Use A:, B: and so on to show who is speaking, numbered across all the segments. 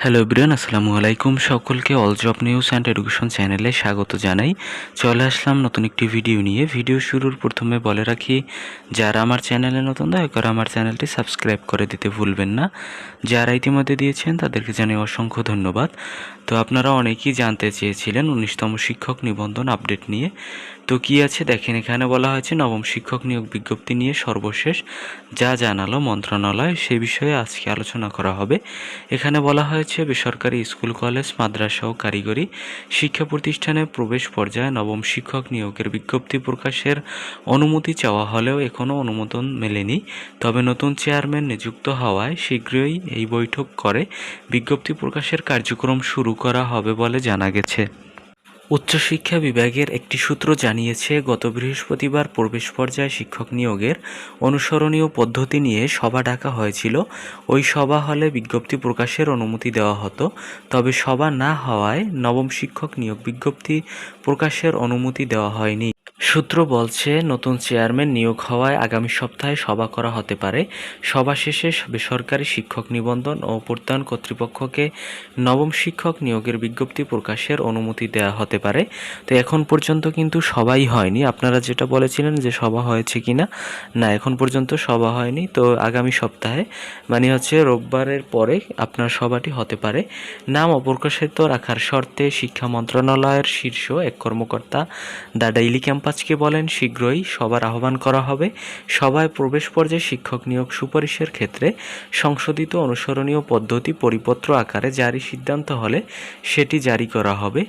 A: Hello everyone, আসসালামু আলাইকুম। সকলকে all job news and education চ্যানেলে স্বাগত জানাই। চলে আসলাম নতুন একটি ভিডিও নিয়ে। ভিডিও শুরুর প্রথমে বলে রাখি, যারা আমার চ্যানেলে নতুন দয়া করে আমার চ্যানেলটি সাবস্ক্রাইব করে দিতে ভুলবেন না। যারা ইতিমধ্যে দিয়েছেন তাদেরকে জানাই অসংখ্য ধন্যবাদ। তো আপনারা অনেকেই জানতে চেয়েছিলেন 19তম শিক্ষক নিবন্ধন আপডেট নিয়ে। তো কি আছে দেখেন, এখানে বলা হয়েছে নবম শিক্ষক নিয়োগ বিজ্ঞপ্তি নিয়ে সর্বশেষ যা জানালো মন্ত্রণালয় সে বিষয়ে আজকে আলোচনা করা হবে। এখানে বলা হয়েছে বেসরকারি স্কুল, কলেজ, মাদ্রাসা ও কারিগরি শিক্ষা প্রতিষ্ঠানে প্রবেশ পর্যায়ে নবম শিক্ষক নিয়োগের বিজ্ঞপ্তি প্রকাশের অনুমতি চাওয়া হলেও এখনও অনুমোদন মেলেনি। তবে নতুন চেয়ারম্যান নিযুক্ত হওয়ায় শীঘ্রই এই বৈঠক করে বিজ্ঞপ্তি প্রকাশের কার্যক্রম শুরু করা হবে বলে জানা গেছে। উচ্চশিক্ষা বিভাগের একটি সূত্র জানিয়েছে, গত বৃহস্পতিবার প্রবেশ পর্যায়ে শিক্ষক নিয়োগের অনুসরণীয় পদ্ধতি নিয়ে সভা ডাকা হয়েছিল। ওই সভা হলে বিজ্ঞপ্তি প্রকাশের অনুমতি দেওয়া হতো। তবে সভা না হওয়ায় নবম শিক্ষক নিয়োগ বিজ্ঞপ্তি প্রকাশের অনুমতি দেওয়া হয়নি। সূত্র বলছে, নতুন চেয়ারম্যান নিয়োগ হওয়ায় আগামী সপ্তাহে সভা করা হতে পারে। সভা শেষে বেসরকারি শিক্ষক নিবন্ধন ও প্রত্যয়ন কর্তৃপক্ষকে নবম শিক্ষক নিয়োগের বিজ্ঞপ্তি প্রকাশের অনুমতি দেওয়া হতে পারে। তো এখন পর্যন্ত কিন্তু সভাই হয়নি। আপনারা যেটা বলেছিলেন যে সভা হয়েছে কিনা, না এখন পর্যন্ত সভা হয়নি। তো আগামী সপ্তাহে মানে হচ্ছে রোববারের পরে আপনার সভাটি হতে পারে। নাম অপ্রকাশিত রাখার শর্তে শিক্ষা মন্ত্রণালয়ের শীর্ষ এক কর্মকর্তা দ্য ডেইলি ক্যাম্পাসকে বলেন, শীঘ্রই সভার আহ্বান করা হবে। সভায় প্রবেশ পর্যায়ে শিক্ষক নিয়োগ সুপারিশের ক্ষেত্রে সংশোধিত অনুসরণীয় পদ্ধতি পরিপত্র আকারে জারি সিদ্ধান্ত হলে সেটি জারি করা হবে।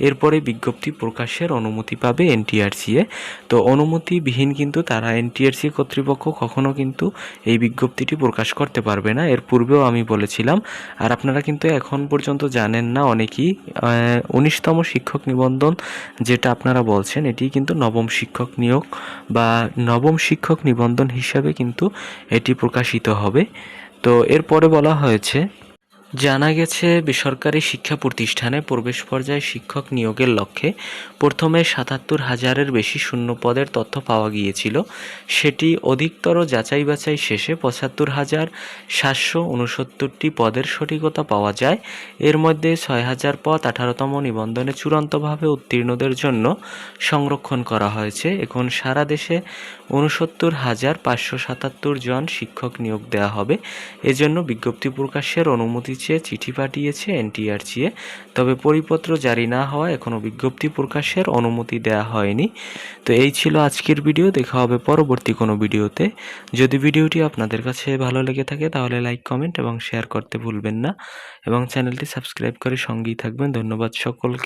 A: এরপরে বিজ্ঞপ্তি প্রকাশের অনুমতি পাবে এনটিআরসিএ। তো অনুমতিবিহীন কিন্তু তারা এনটিআরসি কর্তৃপক্ষ কখনো কিন্তু এই বিজ্ঞপ্তিটি প্রকাশ করতে পারবে না। এর পূর্বেও আমি বলেছিলাম। আর আপনারা কিন্তু এখন পর্যন্ত জানেন না অনেকেই, 19তম শিক্ষক নিবন্ধন যেটা আপনারা বলছেন এটি কিন্তু নবম শিক্ষক নিয়োগ বা নবম শিক্ষক নিবন্ধন হিসাবে কিন্তু এটি প্রকাশিত হবে। তো এরপরে বলা হয়েছে, জানা গেছে বেসরকারি শিক্ষা প্রতিষ্ঠানে প্রবেশ পর্যায়ে শিক্ষক নিয়োগের লক্ষ্যে প্রথমে ৭৭,০০০-এর বেশি শূন্য পদের তথ্য পাওয়া গিয়েছিল। সেটি অধিকতর যাচাই বাছাই শেষে ৭৫,৭৬৯টি পদের সঠিকতা পাওয়া যায়। এর মধ্যে ৬,০০০ পদ ১৮তম নিবন্ধনে চূড়ান্তভাবে উত্তীর্ণদের জন্য সংরক্ষণ করা হয়েছে। এখন সারা দেশে ৬৯,৫৭৭ জন শিক্ষক নিয়োগ দেওয়া হবে। এজন্য বিজ্ঞপ্তি প্রকাশের অনুমতি চেয়ে চিঠি পাঠিয়েছে এনটিআরসিএ। তবে পরিপত্র জারি না হওয়ায় এখনও বিজ্ঞপ্তি প্রকাশের অনুমতি দেওয়া হয়নি। তো এই ছিল আজকের ভিডিও। দেখা হবে পরবর্তী কোনো ভিডিওতে। যদি ভিডিওটি আপনাদের কাছে ভালো লেগে থাকে তাহলে লাইক, কমেন্ট এবং শেয়ার করতে ভুলবেন না এবং চ্যানেলটি সাবস্ক্রাইব করে সঙ্গেই থাকবেন। ধন্যবাদ সকলকে।